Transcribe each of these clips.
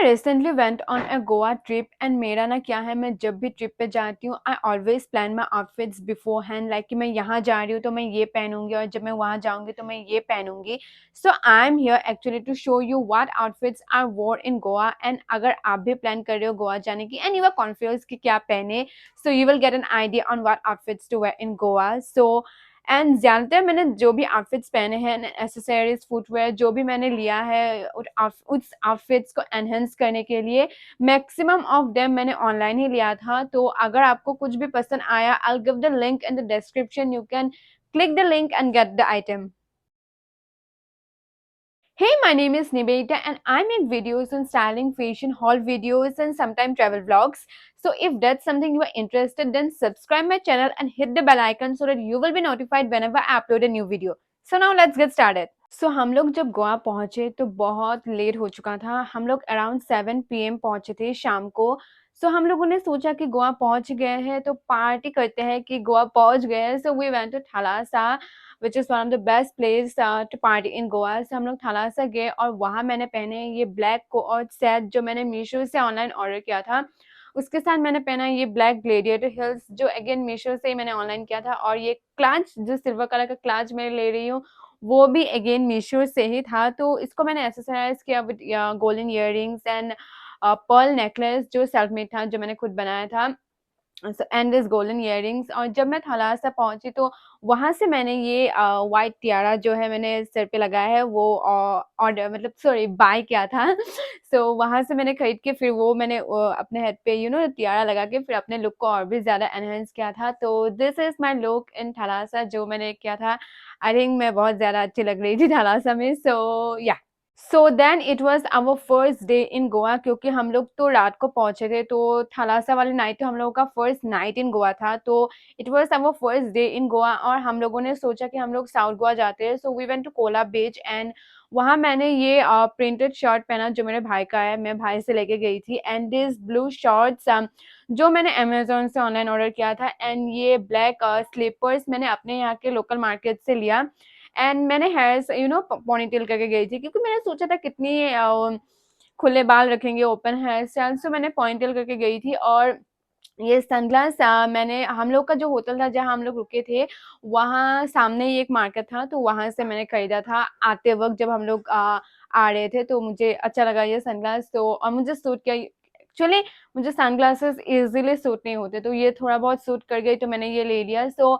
I recently went on a Goa trip and मेरा ना क्या है, मैं जब भी ट्रिप पे जाती हूँ I always plan my outfits before hand, like कि मैं यहाँ जा रही हूँ तो मैं ये पहनूंगी और जब मैं वहाँ जाऊंगी तो मैं ये पहनूंगी. So I am here actually to show you what outfits I wore in Goa. And अगर आप भी प्लान कर रहे हो गोवा जाने की एंड यू आर कॉन्फ्यूज कि क्या पहने, so you will get an idea on what outfits to wear in Goa. So and ज़्यादातर मैंने जो भी आउटफिट्स पहने हैं, एसेसरीज, फुटवेयर, जो भी मैंने लिया है उस आउटफिट्स को एनहेंस करने के लिए, मैक्सिमम ऑफ देम मैंने ऑनलाइन ही लिया था. तो अगर आपको कुछ भी पसंद आया, I will give the link in the description. You can click the link and get the item. Hey, my name is Nivedita and I make videos on styling, fashion, haul videos and sometimes travel vlogs. So if that's something you are interested, then subscribe my channel and hit the bell icon so that you will be notified whenever I upload a new video. So now let's get started. So हम लोग जब गोवा पहुंचे तो बहुत late हो चुका था. हम लोग अराउंड 7 PM पहुंचे थे शाम को. सो हम लोगों ने सोचा कि गोवा पहुंच गए हैं तो पार्टी करते हैं कि गोवा पहुंच गए हैं. So we went to Thalassa which is one of the best place to party in Goa. से हम लोग थलासा गए और वहाँ मैंने पहने ये ब्लैक कोट सेट जो मैंने मीशो से ऑनलाइन ऑर्डर किया था. उसके साथ मैंने पहना ये ब्लैक ग्लेडिएटर हिल्स जो अगेन मीशो से ही मैंने ऑनलाइन किया था. और ये क्लच जो सिल्वर कलर का क्लच मैं ले रही हूँ वो भी अगेन मीशो से ही था. तो इसको मैंने एक्सेसराइज किया with golden earrings and pearl necklace जो सेल्फ मेड था, जो मैंने खुद बनाया था. And this golden earrings. और जब मैं थलासा पहुंची तो वहां से मैंने ये वाइट टियारा जो है मैंने सिर पे लगाया है वो ऑर्डर मतलब सॉरी बाय किया था. सो वहां से मैंने खरीद के फिर वो मैंने अपने हेड पे टियारा लगा के फिर अपने लुक को और भी ज्यादा एनहेंस किया था. तो दिस इज माई लुक इन थलासा जो मैंने किया था. आई थिंक मैं बहुत ज्यादा अच्छी लग रही थी थलासा में. So yeah, so then it was our first day in Goa क्योंकि हम लोग तो रात को पहुंचे थे. तो थलासा वाली नाइट तो हम लोगों का फर्स्ट नाइट इन गोवा था. तो it was our first day in Goa और हम लोगों ने सोचा कि हम लोग साउथ गोवा जाते हैं. So we went to Cola beach and वहाँ मैंने ये प्रिंटेड शर्ट पहना जो मेरे भाई का है, मैं भाई से लेके गई थी. एंड दिस ब्लू शॉर्ट्स जो मैंने अमेजोन से ऑनलाइन ऑर्डर किया था. एंड ये ब्लैक स्लीपर्स मैंने अपने यहाँ के लोकल मार्केट से लिया. एंड मैंने हेयर्स पोनीटेल करके गई थी क्योंकि मैंने सोचा था कितनी खुले बाल रखेंगे ओपन हेयर स्टाइल. सो मैंने पोनीटेल करके गई थी. और ये सनग्लास मैंने हम लोग का जो होटल था जहाँ हम लोग रुके थे वहाँ सामने ही एक मार्केट था तो वहां से मैंने खरीदा था आते वक्त जब हम लोग आ रहे थे. तो मुझे अच्छा लगा ये सनग्लास. तो और मुझे सूट किया एक्चुअली. मुझे सनग्लासेस इजीली सूट नहीं होते तो ये थोड़ा बहुत सूट कर गई तो मैंने ये ले लिया. So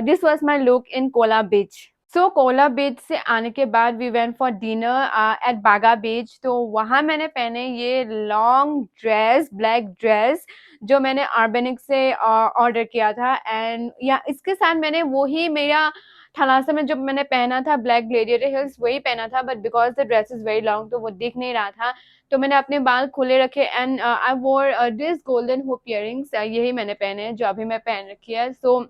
this was my look in Kola beach. So Kola beach से आने के बाद we went for dinner at Baga beach. तो वहाँ मैंने पहने ये लॉन्ग ड्रेस, ब्लैक ड्रेस जो मैंने ऑर्गेनिक से ऑर्डर किया था. एंड या इसके साथ मैंने वही मेरा थलासा में जो मैंने पहना था ब्लैक ग्लेडिएटर हिल्स वही पहना था. But because the dress is very long तो वो दिख नहीं रहा था तो मैंने अपने बाल खुले रखे. एंड आई वोर दिस गोल्डन हुप इयररिंग्स, यही मैंने पहने हैं जो अभी मैं पहन रखी है. So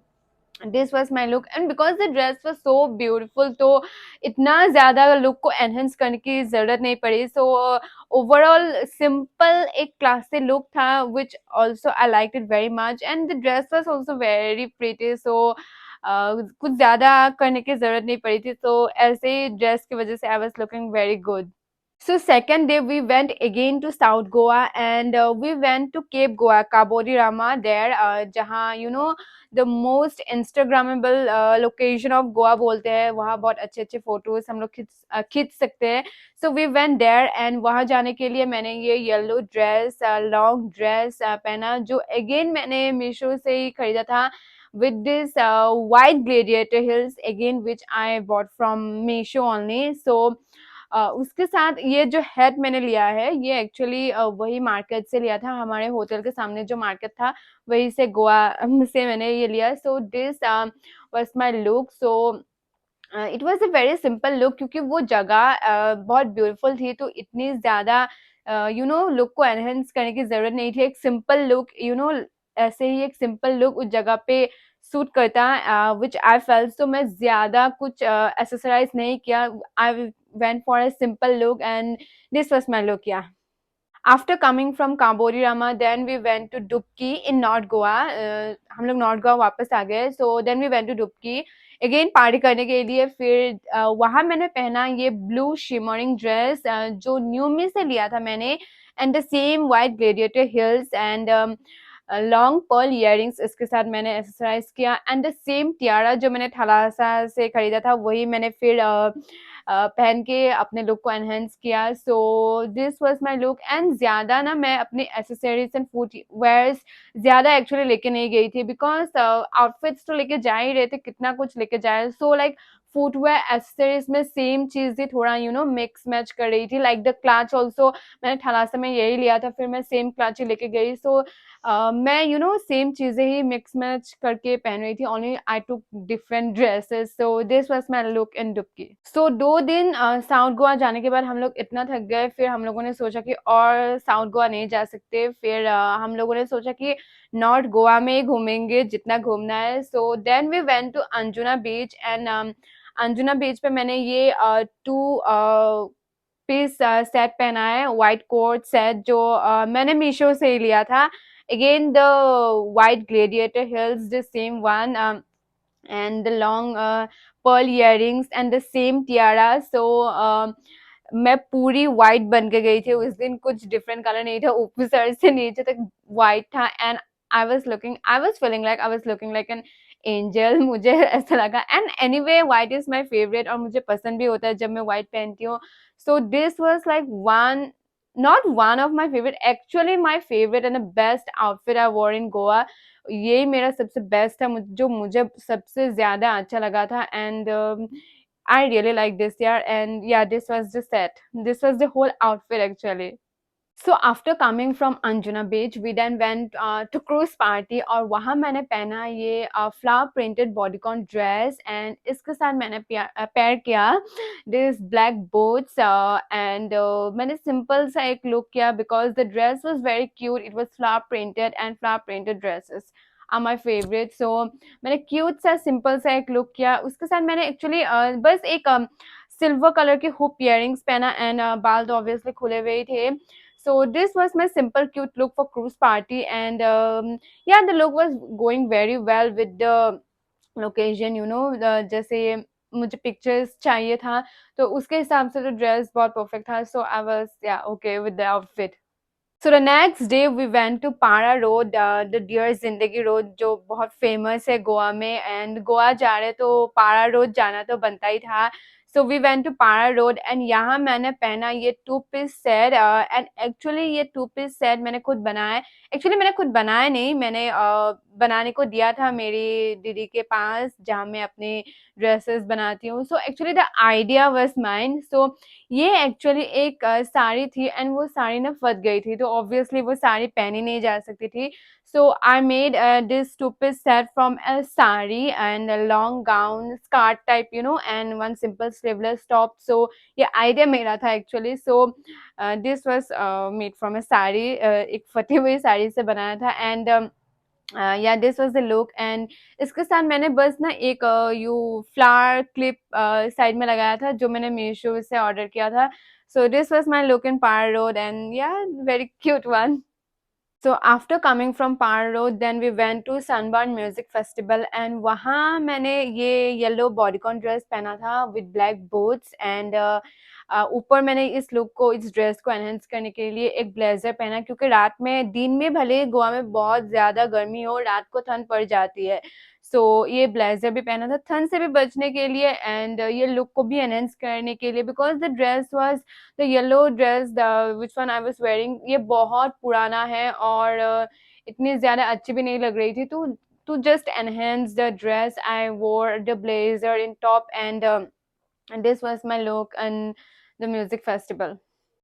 this was my look and because the dress was so beautiful तो इतना ज्यादा लुक को एनहेंस करने की जरूरत नहीं पड़ी. सो ओवरऑल सिंपल एक क्लासी लुक था which also I like it very much. And the dress was also very pretty. So कुछ ज्यादा करने की जरूरत नहीं पड़ी थी. तो ऐसे ही ड्रेस की वजह से I was looking very good. So second day we went again to South Goa and we went to Cape Goa, Kabodi Rama there, जहाँ the most Instagrammable location of Goa बोलते हैं. वहाँ बहुत अच्छे अच्छे फोटोज हम लोग खींच सकते हैं. So we went there and वहाँ जाने के लिए मैंने ये येलो ड्रेस, लॉन्ग ड्रेस पहना जो अगेन मैंने मीशो से ही खरीदा था with this white gladiator heels again which I bought from Meesho only. So उसके साथ ये जो हेड मैंने लिया है ये एक्चुअली वही मार्केट से लिया था. हमारे होटल के सामने जो मार्केट था वही से गोवा से मैंने ये लिया. So this was my look. So it was a very simple look क्योंकि वो जगह बहुत ब्यूटीफुल थी तो इतनी ज्यादा लुक को एनहेंस करने की जरूरत नहीं थी. एक सिंपल लुक ऐसे ही एक सिंपल लुक उस जगह पे सूट करता विच आई फेल्ट. तो मैं ज्यादा कुछ एक्सरसाइज नहीं किया. I went for a simple look and this was my look. Yeah, after coming from कांबोरी रामा देन वी वेंट टू डुबकी इन नॉर्थ गोवा. हम लोग नॉर्थ गोवा वापस आ गए. So then we went to Dubki. Again party करने के लिए। फिर वहाँ मैंने पहना ये ब्लू शिमरिंग ड्रेस जो न्यू मी से लिया था मैंने, and the same white gladiator heels and long pearl earrings इसके साथ मैंने एक्सरसाइज किया, एंड द सेम टियारा जो मैंने थलासा से खरीदा था वही मैंने फिर पहन के अपने लुक को एनहेंस किया। सो this was my look. And ज़्यादा ना मैं अपने एसेसरीज एंड फुट वेयर्स ज़्यादा एक्चुअली लेके नहीं गई थी, बिकॉज आउटफिट्स तो लेके जा ही रहे थे, कितना कुछ लेके जाए। सो लाइक फुटवेयर एक्सेसरीज में सेम चीज़ ही थोड़ा मिक्स मैच कर रही थी। लाइक द क्लच ऑल्सो मैंने थलासा में यही लिया था, फिर मैं सेम क्लच ही लेके गई। सो मैं सेम चीज़ें ही मिक्स मैच करके पहन रही थी। Only I took different dresses. So this was my look इन डुबकी। सो 2 दिन साउथ गोवा जाने के बाद हम लोग इतना थक गए, फिर हम लोगों ने सोचा कि और साउथ गोवा नहीं जा सकते। फिर हम लोगों ने सोचा कि नॉर्थ गोवा में ही घूमेंगे जितना घूमना है। So then we went to Anjuna beach, and Anjuna beach पे मैंने ये 2 पीस सेट पहना है, व्हाइट कोट सेट जो मैंने मीशो से ही लिया था। Again the white gladiator hills, the same one, and the long pearl earrings and the same tiara. So मैं पूरी white बन के गई थी उस दिन, कुछ different color नहीं था, ऊपर सर से नीचे तक white था। and I was feeling like I was looking like an angel मुझे ऐसा लगा। and anyway white is my favorite और मुझे पसंद भी होता है जब मैं white पहनती हूँ। so this was like not one of my favorite, actually my favorite and the best outfit I wore in Goa। यही मेरा सबसे बेस्ट था, जो मुझे सबसे ज़्यादा अच्छा लगा था। And I really like this यार। And yeah this was the set, this was the whole outfit actually. So after coming from Anjuna Beach, we then went to cruise party, और वहाँ मैंने पहना ये flower printed bodycon dress, and इसके साथ मैंने pair किया this black boots, and मैंने simple सा एक look किया because the dress was very cute, it was flower printed, and flower printed dresses are my favorite। so मैंने cute सा simple सा एक look किया। उसके साथ मैंने actually बस एक सिल्वर कलर के हुप इयररिंग्स पहना, एंड बाल तो ऑब्वियसली खुले हुए ही थे। So this was my simple cute look for cruise party, and yeah, the look was going very well with the location, जैसे मुझे पिक्चर्स चाहिए था तो उसके हिसाब से तो ड्रेस बहुत परफेक्ट था। So I was yeah okay with the outfit. So the next day we went to Parra road, the Dear Zindagi road जो बहुत फेमस है गोवा में, एंड गोवा जा रहे तो पारा रोड जाना तो बनता ही था। सो we went to Parra road, and यहाँ मैंने पहना ये 2 पीस सेट, एंड एक्चुअली ये 2 पीस सेट मैंने खुद बनाया। एक्चुअली मैंने खुद बनाया नहीं, मैंने बनाने को दिया था मेरी दीदी के पास जहाँ मैं अपने ड्रेसेस बनाती हूँ। So actually the idea was mine. So ये एक्चुअली एक साड़ी थी, एंड वो साड़ी ना फट गई थी, तो ऑब्वियसली वो साड़ी पहनी नहीं जा सकती थी। So I made this 2 piece set from a sari and a long gown skirt type, and one simple sleeveless top। so ये आइडिया मेरा था actually. So this was made from a sari, एक फटी हुई साड़ी से बनाया था। And yeah this was the look. And इसके साथ मैंने बस ना एक यू फ्लावर क्लिप साइड में लगाया था जो मैंने मीशो से ऑर्डर किया था। So this was my look in Parra road, and yeah very cute one. So after coming from Par Road, then we went to Sunburn Music Festival, and वहाँ मैंने ये येलो बॉडीकॉन ड्रेस पहना था विद ब्लैक बूट्स, एंड ऊपर मैंने इस look को, इस ड्रेस को एनहेंस करने के लिए एक ब्लेजर पहना, क्योंकि रात में, दिन में भले गोवा में बहुत ज़्यादा गर्मी हो, रात को ठंड पड़ जाती है। सो ये ब्लेजर भी पहना था ठंड से भी बचने के लिए, एंड ये लुक को भी एनहेंस करने के लिए, because the dress was the yellow dress which one I was wearing, ये बहुत पुराना है और इतनी ज़्यादा अच्छी भी नहीं लग रही थी। तो just enhance the dress I wore the blazer in top, and this was my look in the music festival.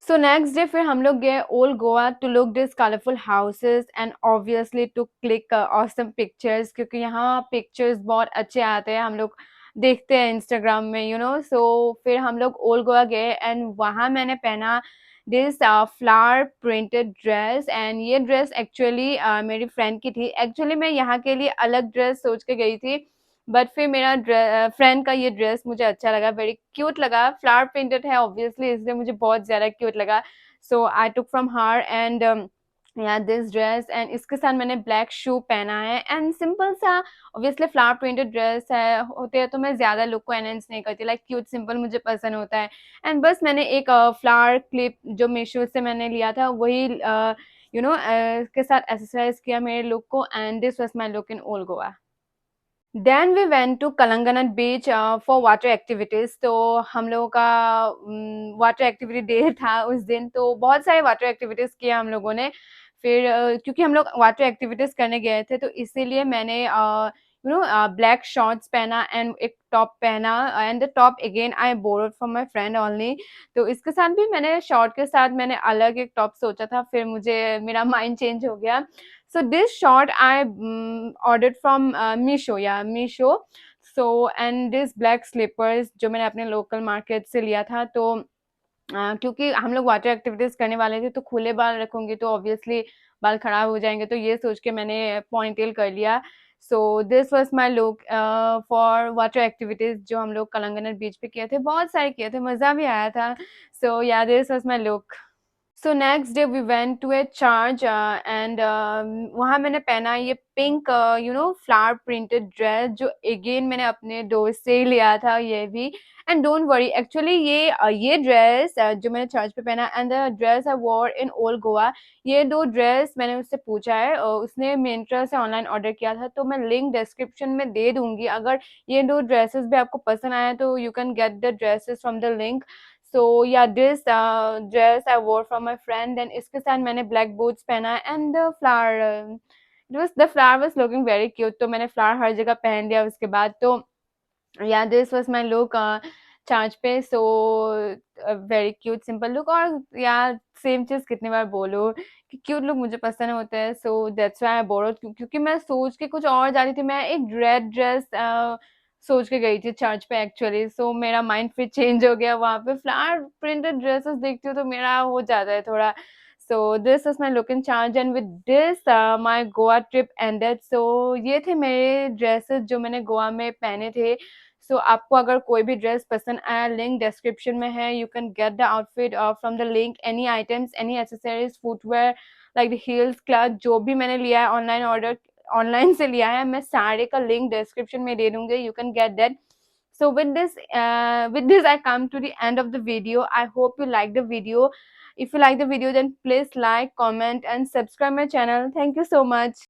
So next day फिर हम लोग गए old Goa to look this colourful houses, and obviously to click awesome pictures, क्योंकि यहाँ pictures बहुत अच्छे आते हैं, हम लोग देखते हैं इंस्टाग्राम में, सो फिर हम लोग ओल्ड गोवा गए, एंड वहाँ मैंने पहना this flower printed dress. And ये ड्रेस एक्चुअली मेरी फ्रेंड की थी। एक्चुअली मैं यहाँ के लिए अलग ड्रेस सोच के गई थी, बट फिर मेरा फ्रेंड का ये ड्रेस मुझे अच्छा लगा, वेरी क्यूट लगा, फ्लावर प्रिंटेड है ऑब्वियसली, इसलिए मुझे बहुत ज़्यादा क्यूट लगा। सो आई took from her, and yeah this dress, and इसके साथ मैंने ब्लैक शू पहना है एंड सिंपल सा, ऑब्वियसली फ्लावर प्रिंटेड ड्रेस है होते हैं तो मैं ज्यादा लुक को एनहेंस नहीं करती, लाइक क्यूट सिंपल मुझे पसंद होता है। एंड बस मैंने एक फ्लावर क्लिप जो मीशो से मैंने लिया था वही के साथ एक्सरसाइज किया मेरे लुक को, and this was my look in old Goa. Then we went to Calangute beach for water activities. तो हम लोगों का वाटर एक्टिविटी डे था उस दिन, तो बहुत सारे वाटर एक्टिविटीज किया हम लोगों ने। फिर क्योंकि हम लोग वाटर एक्टिविटीज करने गए थे तो इसीलिए मैंने ब्लैक शॉर्ट्स पहना एंड एक टॉप पहना, and the top again I borrowed from my friend only. तो इसके साथ भी मैंने शॉर्ट के साथ मैंने अलग एक टॉप सोचा था, फिर मुझे मेरा माइंड चेंज हो गया। So this short I ordered from Meesho, yeah, Meesho. So and this black slippers जो मैंने अपने लोकल मार्केट से लिया था, तो क्योंकि हम लोग वाटर एक्टिविटीज करने वाले थे तो खुले बाल रखूंगी तो ऑब्वियसली बाल खराब हो जाएंगे, तो ये सोच के मैंने पॉइंटेल कर लिया। So this was my look for water activities जो हम लोग कलंगनट बीच पे किए थे, बहुत सारे किए थे, मजा भी आया था। So yeah this was my look. So next day we went to a church and वहाँ मैंने पहना ये पिंक फ्लावर प्रिंटेड ड्रेस जो अगेन मैंने अपने दोस्त से ही लिया था ये भी। एंड डोंट वरी, एक्चुअली ये ड्रेस जो मैंने चर्च पे पहना and the dress I wore in old Goa, ये दो ड्रेस मैंने उससे पूछा है, उसने मिंत्रा से ऑनलाइन ऑर्डर किया था, तो मैं लिंक डिस्क्रिप्शन में दे दूंगी। अगर ये दो ड्रेसेस भी आपको पसंद आया तो you can get the dresses from the link. So yeah this dress I वोर फ्रॉम माई फ्रेंड, देन इसके साथ मैंने ब्लैक बूट्स पहना and the flower was looking very cute, तो मैंने फ्लावर हर जगह पहन लिया उसके बाद। तो yeah this was my look church पे। So very cute simple look, और यार सेम चीज कितनी बार बोलूं कि क्यूट लुक मुझे पसंद होता है, so that's why I borrowed. क्योंकि मैं सोच के कुछ और जा रही थी, मैं एक रेड ड्रेस सोच के गई थी चर्च पे एक्चुअली, सो मेरा माइंड फिर चेंज हो गया, वहां पे फ्लावर प्रिंटेड ड्रेसेस देखती हूँ तो मेरा हो जाता है थोड़ा। So this is my look in church and with this my Goa trip ended. So ये थे मेरे ड्रेसेस जो मैंने गोवा में पहने थे। सो आपको अगर कोई भी ड्रेस पसंद आया, लिंक डिस्क्रिप्शन में है, you can get the outfit from the link, any items, any accessories, footwear, like the heels, clutch, जो भी मैंने लिया है ऑनलाइन ऑर्डर, ऑनलाइन से लिया है, मैं सारे का लिंक डिस्क्रिप्शन में दे दूंगी, you can get that. So with this I come to the end of the video. I hope you like the video. If you like the video, then please like, comment and subscribe my channel. Thank you so much.